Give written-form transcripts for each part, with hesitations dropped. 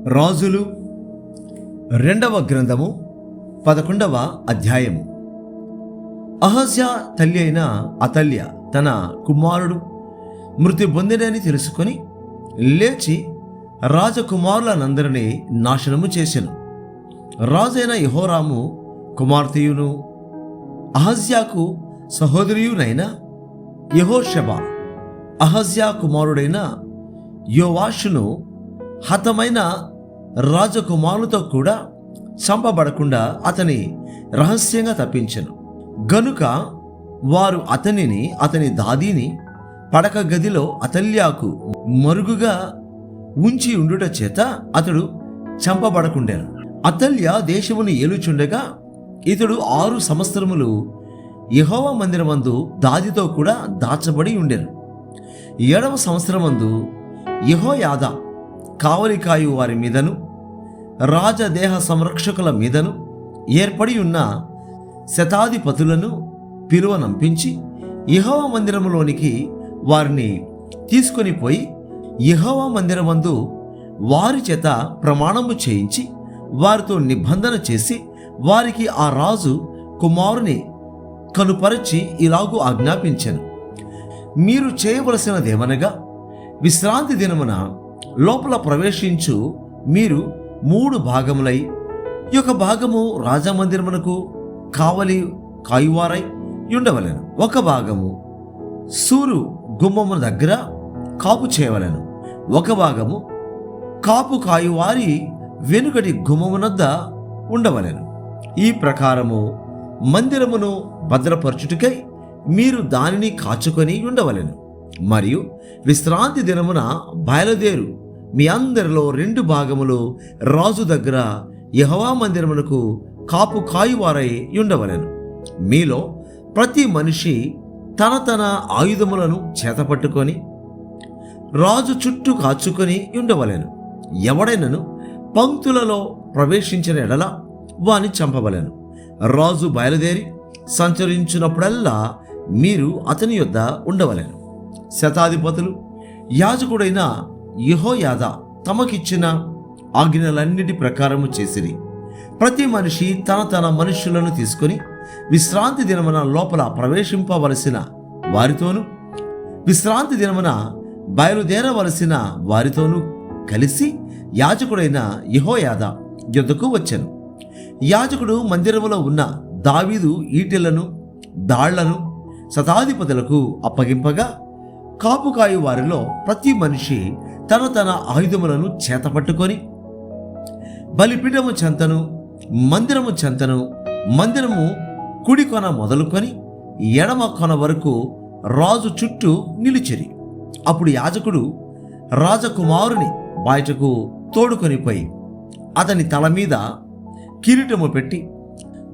రాజులు 2వ గ్రంథము 11వ అధ్యాయము. అహజ్యా తల్లి అయిన అతల్య తన కుమారుడు మృతి పొందినని తెలుసుకొని లేచి రాజకుమారులనందరినీ నాశనము చేసెను. రాజైన యెహోరాము కుమార్తెయును అహజ్యాకు సహోదరియునైన యెహోషబా అహజ్యా కుమారుడైన యోవాషును హతమైన రాజకుమారులతో కూడా చంపబడకుండా అతని రహస్యంగా తప్పించెను. గనుక వారు అతని దాదీని పడక గదిలో అతల్యాకు మరుగుగా ఉంచి ఉండుట చేత అతడు చంపబడకుండాను. అతల్య దేశమును ఏలుచుండగా ఇతడు 6 సంవత్సరములు యెహోవా మందిరమందు దాదితో కూడా దాచబడి ఉండెను. 7వ సంవత్సరమందు యెహోయాదా కావలికాయు వారి మీదను రాజదేహ సంరక్షకుల మీదను ఏర్పడి ఉన్న శతాధిపతులను పిలువనంపించి యెహోవా మందిరములోనికి వారిని తీసుకొని పోయి యెహోవా మందిరమందు వారి చేత ప్రమాణము చేయించి వారితో నిబంధన చేసి వారికి ఆ రాజు కుమారుని కనుపరచి ఇలాగూ ఆజ్ఞాపించెను. మీరు చేయవలసినదేమనగా విశ్రాంతి దినమున లోపల ప్రవేశించు మీరు 3 భాగములై ఒక భాగము రాజమందిరమునకు కాయువారై ఉండవలెను. ఒక భాగము సూరు గుమ్మము దగ్గర కాపు చేయవలెను. ఒక భాగము కాపు కాయువారి వెనుకటి గుమ్మమునద్ద ఉండవలెను. ఈ ప్రకారము మందిరమును భద్రపరచుటకై మీరు దానిని కాచుకొని ఉండవలెను. మరియు విశ్రాంతి దినమున బయలుదేరు మీ అందరిలో 2 భాగములు రాజు దగ్గర యెహోవా మందిరమునకు కాపు కాయువారై ఉండవలెను. మీలో ప్రతి మనిషి తన ఆయుధములను చేతపట్టుకొని రాజు చుట్టూ కాచుకొని ఉండవలెను. ఎవడైనను పంక్తులలో ప్రవేశించిన ఎడల వాని చంపవలెను. రాజు బయలుదేరి సంచరించినప్పుడల్లా మీరు అతని యొద్ద ఉండవలెను. శతాధిపతులు యాజకుడైన యెహోయాదా తమకిచ్చిన ఆజ్ఞలన్నిటి ప్రకారము చేసిరి. ప్రతి మనిషి తన మనుష్యులను తీసుకొని విశ్రాంతి దినమున లోపల ప్రవేశింపవలసిన వారితోనూ విశ్రాంతి దినమున బయలుదేరవలసిన వారితోనూ కలిసి యాజకుడైన యెహోయాదా యొద్దకు వచ్చెను. యాజకుడు మందిరములో ఉన్న దావీదు ఈటెలను దాళ్లను శతాధిపతులకు అప్పగింపగా కాపుకాయు వారిలో ప్రతి మనిషి తన ఆయుధములను చేతపట్టుకొని బలిపీఠము చెంతను మందిరము కుడి కొన మొదలుకొని ఎడమ కొన వరకు రాజు చుట్టూ నిలిచిరి. అప్పుడు యాజకుడు రాజకుమారుని బయటకు తోడుకొని పోయి అతని తల మీద కిరీటము పెట్టి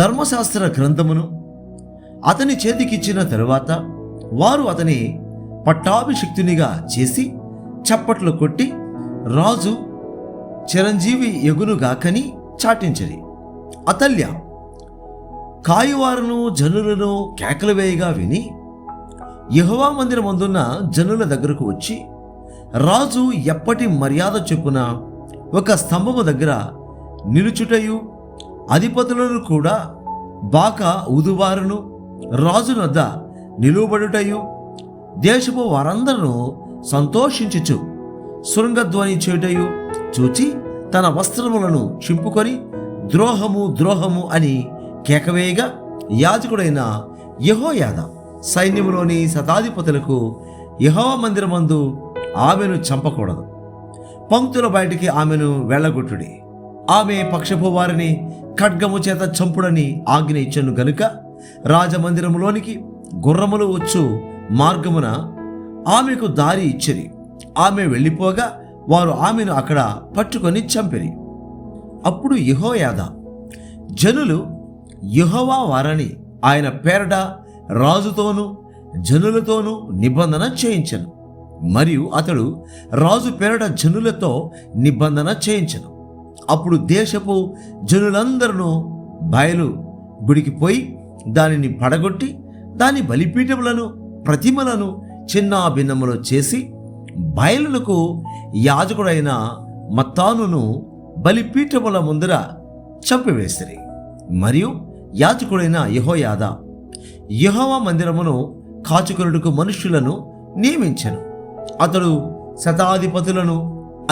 ధర్మశాస్త్ర గ్రంథమును అతని చేతికిచ్చిన తరువాత వారు అతని పట్టాభిషిక్తునిగా చేసి చప్పట్లు కొట్టి రాజు చిరంజీవి ఎగునుగాకని చాటించరి. అతల్య కాయువారును జనులను కేకలు వేయగా విని యెహోవా మందిరమందున్న జనుల దగ్గరకు వచ్చి రాజు ఎప్పటి మర్యాద చొప్పున ఒక స్తంభము దగ్గర నిలుచుటయు అధిపతులను కూడా బాకా ఊదువారును రాజునొద్ద నిలువబడుటయు దేశపు వారందరూ సంతోషించుచు శృంగధ్వని చేయుటయు చూచి తన వస్త్రములను చింపుకొని ద్రోహము అని కేకవేయగా యాజకుడైన యెహోయాదా సైన్యములోని శతాధిపతులకు యెహోవా మందిరమందు ఆమెను చంపకూడదు, పంక్తుల బయటికి ఆమెను వెళ్ళగొట్టుడి, ఆమె పక్షపు వారిని ఖడ్గము చేత చంపుడని ఆజ్ఞ ఇచ్చెను. గనుక రాజమందిరములోనికి గుర్రములు వచ్చు మార్గమున ఆమెకు దారి ఇచ్చిరి. ఆమె వెళ్ళిపోగా వారు ఆమెను అక్కడ పట్టుకొని చంపిరి. అప్పుడు యెహోయాదా జనులు యెహోవా వారని ఆయన పేరట రాజుతోనూ జనులతోనూ నిబంధన చేయించెను. మరియు అతడు రాజు పేరట జనులతో నిబంధన చేయించెను. అప్పుడు దేశపు జనులందరూ బయలు గుడికి పోయి దానిని పడగొట్టి దాని బలిపీఠములను ప్రతిమలను చిన్న భిన్నములు చేసి బయలులకు యాజకుడైన మత్తానును బలిపీఠముల ముందర చంపివేసిరి. మరియు యాజకుడైన యెహోయాదా యెహోవా మందిరమును కాచుకొనుటకు మనుష్యులను నియమించెను. అతడు శతాధిపతులను,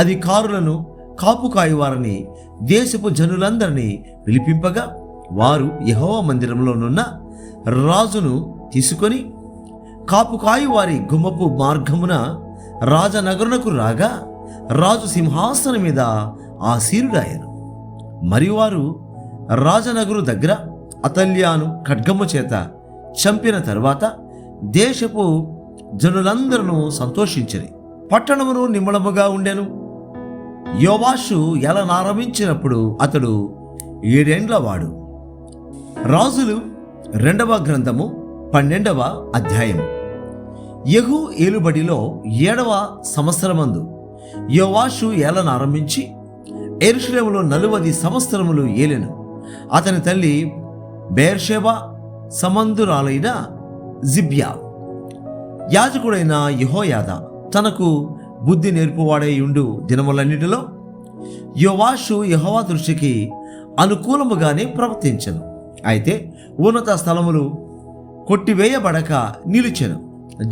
అధికారులను, కాపుకాయువారిని, దేశపు జనులందరినీ పిలిపింపగా వారు యెహోవా మందిరంలోనున్న రాజును తీసుకొని కాపుకాయు వారి గుమ్మపు మార్గమున రాజనగరునకు రాగా రాజు సింహాసనం మీద ఆసీనుడాయను. మరియు వారు రాజనగరు దగ్గర అతల్యాను ఖడ్గము చేత చంపిన తరువాత దేశపు జనులందరూ సంతోషించిరి. పట్టణమును నిమ్మళముగా ఉండెను. యోవాషు ఏలనారంభించినప్పుడు అతడు 7 ఏండ్ల వాడు. రాజులు 2వ గ్రంథము 12వ అధ్యాయము. యెహూ ఏలుబడిలో 7వ సంవత్సరమందు యోవాషు ఏలనారంభించి యెరూషలేములో 40 సంవత్సరములు ఏలెను. అతని తల్లి బెయేర్షెబా సమందురాలైన జిబ్యా. యాజకుడైన యెహోయాదా తనకు బుద్ధి నేర్పువాడై ఉండు దినములన్నిటిలో యోవాషు యెహోవా దృష్టికి అనుకూలముగానే ప్రవర్తించెను. అయితే ఉన్నత స్థలములు కొట్టివేయబడక నిలిచెను.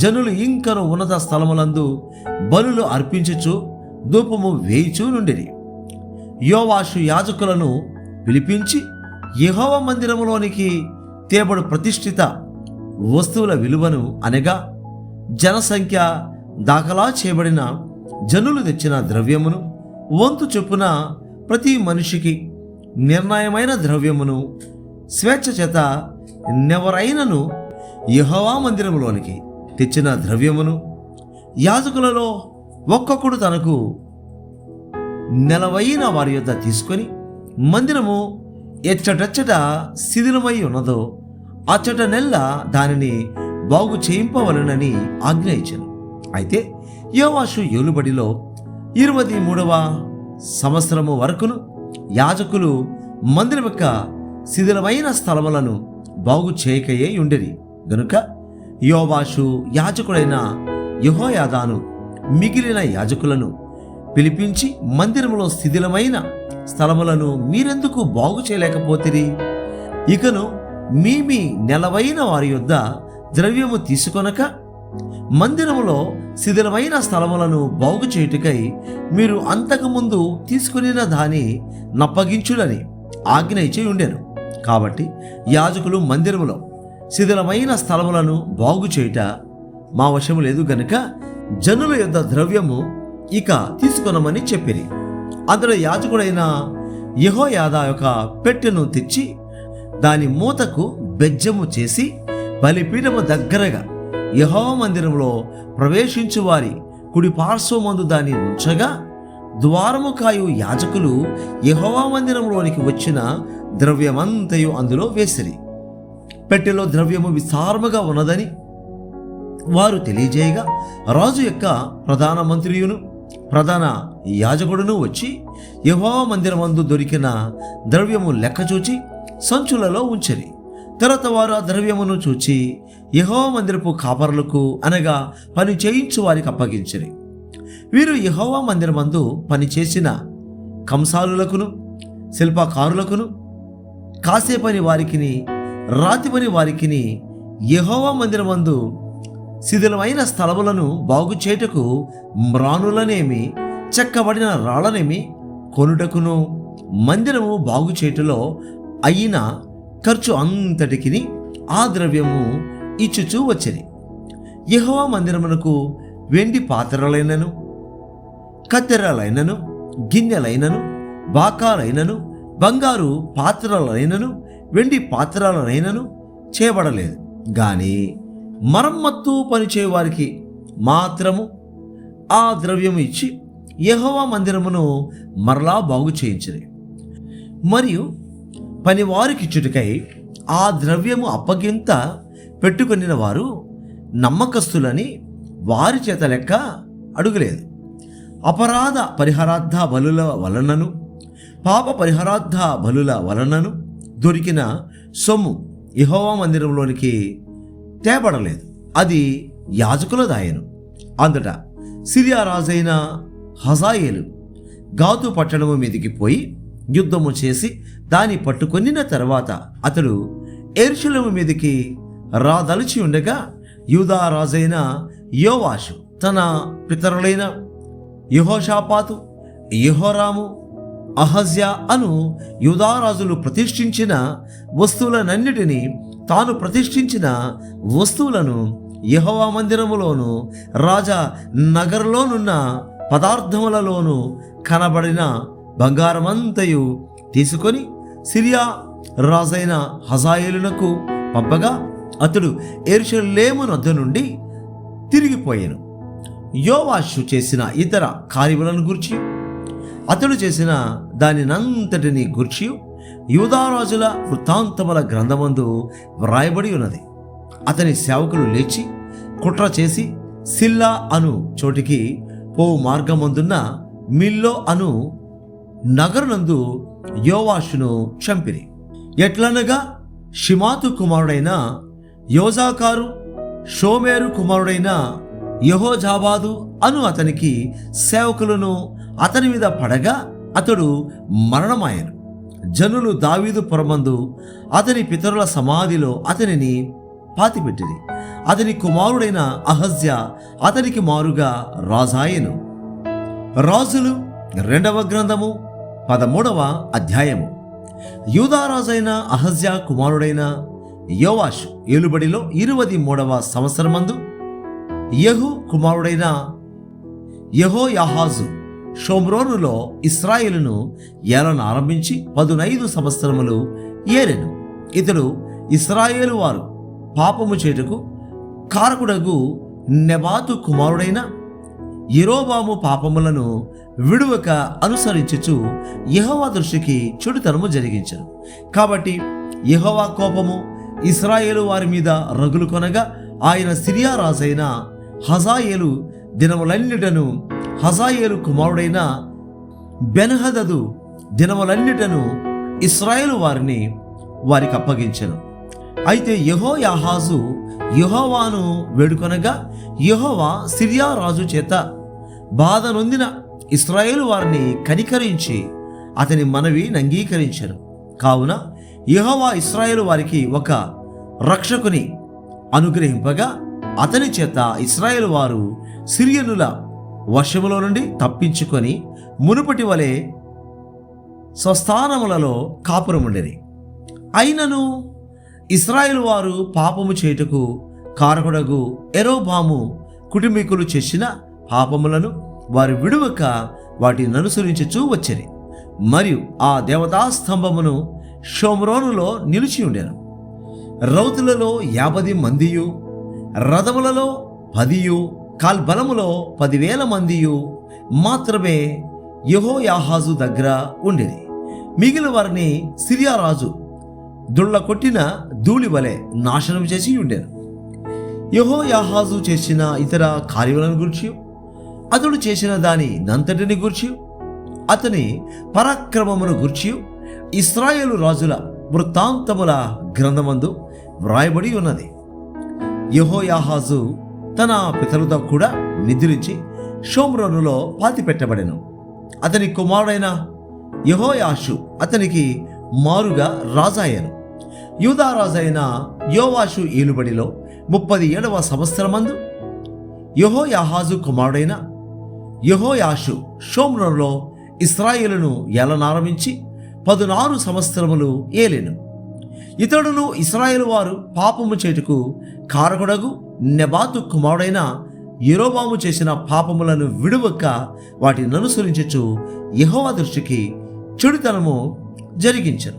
జనులు ఇంకను ఉన్నత స్థలములందు బలులు అర్పించుచు ధూపము వేయిచూ నుండిరి. యోవాషు యాజకులను పిలిపించి యెహోవా మందిరములోనికి తేబడు ప్రతిష్ఠిత వస్తువుల విలువను, అనగా జనసంఖ్య దాఖలా చేయబడిన జనులు తెచ్చిన ద్రవ్యమును, వంతు చొప్పున ప్రతి మనిషికి నిర్ణయమైన ద్రవ్యమును, స్వేచ్ఛ చేత నెవరైనను యెహోవా మందిరములోనికి తెచ్చిన ద్రవ్యమును, యాజకులలో ఒక్కొక్కడు తనకు నెలవైన వారి యొద్ద తీసుకొని మందిరము ఎచ్చటెచ్చట శిథిలమై ఉన్నదో అచ్చట నెల్ల దానిని బాగు చేయింపవలనని ఆజ్ఞ ఇచ్చెను. అయితే యోవాషు ఏలుబడిలో 23వ సంవత్సరము వరకును యాజకులు మందిరం యొక్క శిథిలమైన స్థలములను బాగు చేయకయే ఉండేది. గనుక యోవాషు యాజకుడైన యెహోయాదాను మిగిలిన యాజకులను పిలిపించి మందిరములో శిథిలమైన స్థలములను మీరెందుకు బాగు చేయలేకపోతిరి? ఇకను మీ నెలవైన వారి యొద్ద ద్రవ్యము తీసుకొనక మందిరములో శిథిలమైన స్థలములను బాగు చేయుటకై మీరు అంతకుముందు తీసుకునిన దాని నప్పగించుడని ఆజ్ఞ ఇచ్చి ఉండెను. కాబట్టి యాజకులు మందిరములో శిథిలమైన స్థలములను బాగు చేయుట మా వశము లేదు గనుక జనుల యొద్ద ద్రవ్యము ఇక తీసుకొనమని చెప్పిరి. అందులో యాజకుడైన యెహోయాదా యొక్క పెట్టెను తెచ్చి దాని మూతకు బెజ్జము చేసి బలిపీఠము దగ్గరగా యెహోవా మందిరంలో ప్రవేశించు వారి కుడి పార్శ్వమందు దాన్ని ఉంచగా ద్వారము కాయు యాజకులు యెహోవా మందిరంలోనికి వచ్చిన ద్రవ్యమంతయు అందులో వేసిరి. పెట్టెలో ద్రవ్యము విస్తారముగా ఉన్నదని వారు తెలియజేయగా రాజు యొక్క ప్రధాన మంత్రియును ప్రధాన యాజకుడును వచ్చి యెహోవా మందిరమందు దొరికిన ద్రవ్యము లెక్క చూచి సంచులలో ఉంచిరి. తరువాత వారు ఆ ద్రవ్యమును చూచి యెహోవా మందిరపు కాపరులకు, అనగా పని చేయించు వారికి అప్పగించిరి. వీరు యెహోవా మందిరమందు పనిచేసిన కంసాలులకును, శిల్పకారులకును, కాసే పని వారికిని, రాతి పని వారికిని యెహోవా మందిరమందు శిథిలమైన స్థలములను బాగు చేయుటకు మ్రానులనేమి, చెక్కబడిన రాళ్ళనేమి కొనుటకును, మందిరము బాగు చేయుటలో అయిన ఖర్చు అంతటికి ఆ ద్రవ్యము ఇచ్చుచూ వచ్చింది. యెహోవా మందిరమునకు వెండి పాత్రలైనను, కత్తెరలైనను, గిన్నెలైనను, బాకాలైనను, బంగారు పాత్రలైనను, వెండి పాత్రలైనను చేయబడలేదు. గాని మరమ్మత్తు పనిచేయ వారికి మాత్రము ఆ ద్రవ్యము ఇచ్చి యెహోవా మందిరమును మరలా బాగు చేయించిరి. మరియు పని వారికిచ్చుటకై ఆ ద్రవ్యము అప్పగింత పెట్టుకొనిన వారు నమ్మకస్తులని వారి చేత లెక్క అడుగలేదు. అపరాధ పరిహారార్థ బలుల వలనను, పాప పరిహారార్థ బలుల వలనను దొరికిన సొమ్ము యెహోవా మందిరంలోనికి తేబడలేదు. అది యాజకుల దాయను. అందుట సిరియా రాజైన హజాయేలు గాతు పట్టణము మీదికి పోయి యుద్ధము చేసి దాన్ని పట్టుకొనిన తర్వాత అతడు యెరూషలేము మీదికి రాదలిచి ఉండగా యూదా రాజైన యోవాషు తన పితరులైన యెహోషాపాతు, యెహోరాము, అహజ్యా అను యూదారాజులు ప్రతిష్ఠించిన వస్తువులనన్నిటినీ తాను ప్రతిష్ఠించిన వస్తువులను యెహోవా మందిరములోను రాజా నగరులోనున్న పదార్థములలోను కనబడిన బంగారమంతయు తీసుకొని సిరియా రాజైన హజాయేలునకు పంపగా అతడు యెరూషలేము నద్ద నుండి తిరిగిపోయాను. యోవాషు చేసిన ఇతర కార్యములను గూర్చి అతడు చేసిన దానినంతటిని గూర్చి యూదారాజుల వృత్తాంతముల గ్రంథమందు వ్రాయబడి ఉన్నది. అతని సేవకులు లేచి కుట్ర చేసి సిల్లా అను చోటికి పోవు మార్గమందున్న మిల్లో అను నగరునందు యోవాషును చంపిరి. ఎట్లనగా షిమాతు కుమారుడైన యోజాకారు, షోమేరు కుమారుడైన యెహోజాబాదు అను అతనికి సేవకులను అతని మీద పడగా అతడు మరణమాయను. జనులు దావీదు పురమందు అతని పితరుల సమాధిలో అతనిని పాతిపెట్టిరి. అతని కుమారుడైన అహజ్యా అతనికి మారుగా రాజాయను. రాజులు 2వ గ్రంథము 13వ అధ్యాయము. యూదారాజైన అహజ్యా కుమారుడైన యోవాషు ఏలుబడిలో 23వ సంవత్సరమందు యెహూ కుమారుడైన యెహోయాహాజు షోమ్రోనులో ఇశ్రాయేలును ఏలన ఆరంభించి 15 సంవత్సరములు ఏలెను. ఇతడు ఇశ్రాయేలు వారు పాపము చేటుకు కారకుడగు నెబాతు కుమారుడైన యెరోబాము పాపములను విడువక అనుసరించుచు యెహోవా దృష్టికి చెడుతనము జరిగించను. కాబట్టి యెహోవా కోపము ఇశ్రాయేలు వారి మీద రగులు కొనగా ఆయన సిరియా రాజైన హజాయేలు దినములన్నిటను హజాయేలు కుమారుడైన బెన్హదదు దినములన్నిటను ఇశ్రాయేలు వారిని వారికి అప్పగించెను. అయితే యెహోయాహాజు యెహోవాను వేడుకొనగా యెహోవా సిరియా రాజు చేత బాధ నొందిన ఇశ్రాయేలు వారిని కనికరించి అతని మనవిని అంగీకరించెను. కావున యెహోవా ఇశ్రాయేలు వారికి ఒక రక్షకుని అనుగ్రహింపగా అతని చేత ఇశ్రాయేలు వారు సిరియనుల వశములో నుండి తప్పించుకొని మునుపటి వలె స్వస్థానములలో కాపురముండెని. అయినను ఇశ్రాయేలు వారు పాపము చేయుటకు కారకుడగు యెరోబాము కుటుంబీకులు చేసిన పాపములను వారు విడువక వాటిని అనుసరించుచూ వచ్చిరి. మరియు ఆ దేవతా స్తంభమును షోమ్రోనులో నిలిచి ఉండెను. రౌతులలో 50 మందియు, రథములలో 10, కాల్బలములో 10,000 మందియు మాత్రమే యెహోయాహాజు దగ్గర ఉండేది. మిగిలిన వారిని సిరియా రాజు దుళ్ళ కొట్టిన ధూళి వలె నాశనం చేసి ఉండేను. యెహోయాహాజు చేసిన ఇతర కార్యములను గురించి, అతడు చేసిన దాని నంతటిని గూర్చి, అతని పరాక్రమమును గూర్చి ఇశ్రాయేలు రాజుల వృత్తాంతముల గ్రంథమందు వ్రాయబడి ఉన్నది. యెహోయాహాజు తన పితరులతో కూడా నిద్రించి షోమ్రోనులో పాతిపెట్టబడెను. అతని కుమారుడైన యెహోయాషు అతనికి మారుగా రాజాయను. యూదా రాజైన యోవాషు ఏలుబడిలో 37వ సంవత్సరమందు యెహోయాహాజు కుమారుడైన యెహోయాషు షోమ్రోనులో ఇశ్రాయేలును ఏలనారంభించి 16 సంవత్సరములు ఏలెను. ఇతడును ఇశ్రాయేలు వారు పాపము చేటుకు కారకుడగు నెబాతు కుమారుడైన యెరోబాము చేసిన పాపములను విడువక వాటిని అనుసరించుచు యెహోవా దృష్టికి చెడుతనము జరిగించను.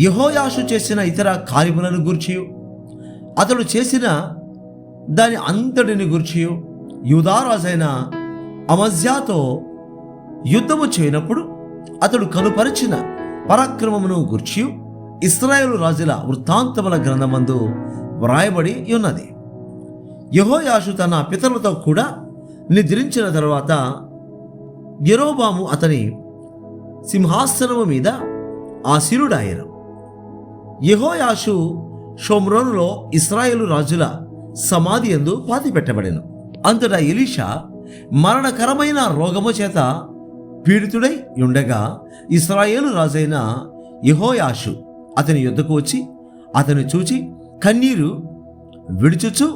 యెహోయాషు చేసిన ఇతర కార్యములను గూర్చి, అతడు చేసిన దాని అంతటిని గూర్చి యూదారాజైన అమజ్యాతో యుద్ధము చేయనప్పుడు అతడు కనుపరిచిన పరాక్రమమును గూర్చి ఇశ్రాయేలు రాజుల వృత్తాంతముల గ్రంథమందు వ్రాయబడి ఉన్నది. యెహోయాషు తన పితరులతో కూడా నిద్రించిన తరువాత యెరోబాము అతని సింహాసనము మీద ఆసీనుడాయెను. యెహోయాషు షోమ్రోనులో ఇశ్రాయేలు రాజుల సమాధి యందు పాతిపెట్టబడెను. అంతటా ఎలీషా మరణకరమైన రోగము చేత పీడితుడై ఉండగా ఇశ్రాయేలు రాజైన యెహోయాషు అతని యొద్దకు వచ్చి అతని చూచి కన్నీరు విడుచుచు,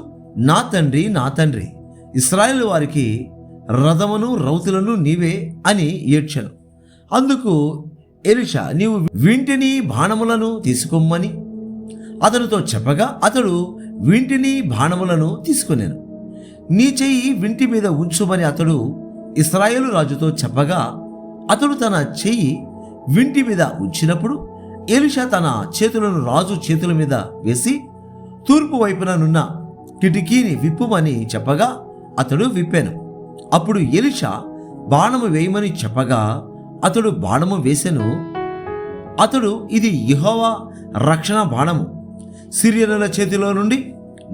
నా తండ్రి, నా తండ్రి, ఇశ్రాయేలు వారికి రథమును రౌతులను నీవే అని ఏడ్చెను. అందుకు ఎలీషా, నీవు వీంటిని బాణములను తీసుకొమ్మని అతనితో చెప్పగా అతడు వీంటిని బాణములను తీసుకొనెను. నీ చెయ్యి వింటి మీద ఉంచుమని అతడు ఇశ్రాయేలు రాజుతో చెప్పగా అతడు తన చెయ్యి వింటి మీద ఉంచినప్పుడు ఎలీషా తన చేతులను రాజు చేతుల మీద వేసి తూర్పు వైపుననున్న కిటికీని విప్పుమని చెప్పగా అతడు విప్పాను. అప్పుడు ఎలీషా బాణము వేయమని చెప్పగా అతడు బాణము వేసెను. అతడు, ఇది యెహోవా రక్షణ బాణము, సిరియనుల చేతిలో నుండి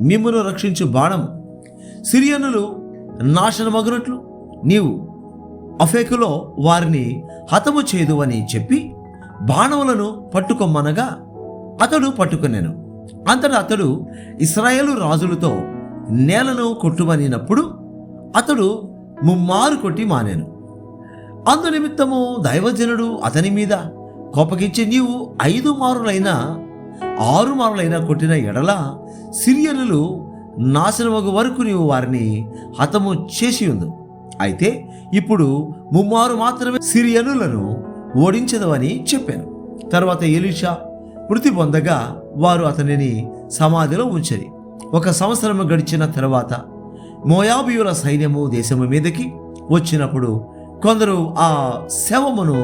మిమ్మును రక్షించు బాణము. సిరియనులు నాశనమగునట్లు నీవు అఫేకులో వారిని హతము చేయదు అని చెప్పి బాణములను పట్టుకొమ్మనగా అతడు పట్టుకొనెను. అంతటా అతడు ఇశ్రాయేలు రాజులతో నేలను కొట్టుమనినప్పుడు అతడు ముమ్మారు కొట్టి మానెను. అందు నిమిత్తము దైవజనుడు అతని మీద కోపగించి, నీవు 5 మారులైనా 6 మారులైనా కొట్టిన ఎడల సిరియనులు నాశనమగు వరకు నీవు వారిని హతము చేసి ఉండు. అయితే ఇప్పుడు 3 మారు మాత్రమే సిరియనులను ఓడించదవని చెప్పాను. తర్వాత ఎలీషా మృతి పొందగా వారు అతనిని సమాధిలో ఉంచరి. 1 సంవత్సరము గడిచిన తర్వాత మోయాబీయుల సైన్యము దేశము మీదకి వచ్చినప్పుడు కొందరు ఆ శవమును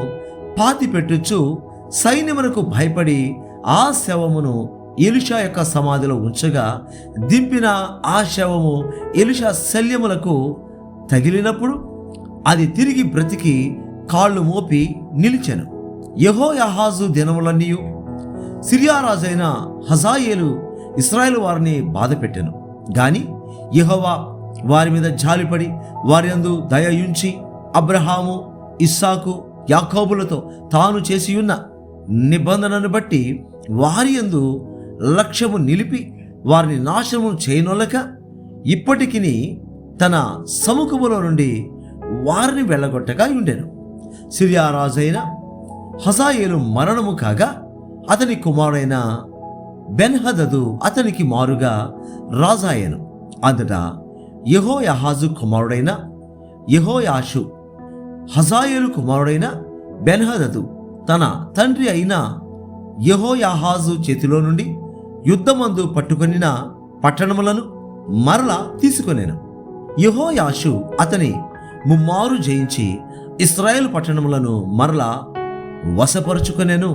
పాతిపెట్టుచు సైన్యమునకు భయపడి ఆ శవమును ఎలీషా యొక్క సమాధిలో ఉంచగా దింపిన ఆ శవము ఎలీషా శల్యములకు తగిలినప్పుడు అది తిరిగి బ్రతికి కాళ్ళు మోపి నిలిచెను. యెహోయాహాజు దినములన్నీయు సిరియా రాజైన హజాయేలు ఇశ్రాయేలు వారిని బాధపెట్టెను. గాని యెహోవా వారి మీద జాలిపడి వారి యందు దయయుంచి అబ్రహాము, ఇస్సాకు, యాకోబులతో తాను చేసియున్న నిబంధనను బట్టి వారి యందు లక్ష్యము నిలిపి వారిని నాశనము చేయనొల్లక ఇప్పటికిని తన సముఖములో నుండి వారిని వెళ్ళగొట్టగా ఉండెను. సిరియా రాజైన హజాయేలు మరణము కాగా అతని కుమారుడైన బెన్హదదు అతనికి మారుగా రాజాయను. అంతటా యెహోయాహాజు కుమారుడైన యెహోయాషు హజాయేలు కుమారుడైన బెన్హదదు తన తండ్రి అయిన యెహోయాహాజు చేతిలో నుండి యుద్ధమందు పట్టుకొనిన పట్టణములను మరలా తీసుకొనెను. యెహోయాషు అతని ముమ్మారు జయించి ఇశ్రాయేలు పట్టణములను మరలా వశపరుచుకొనెను.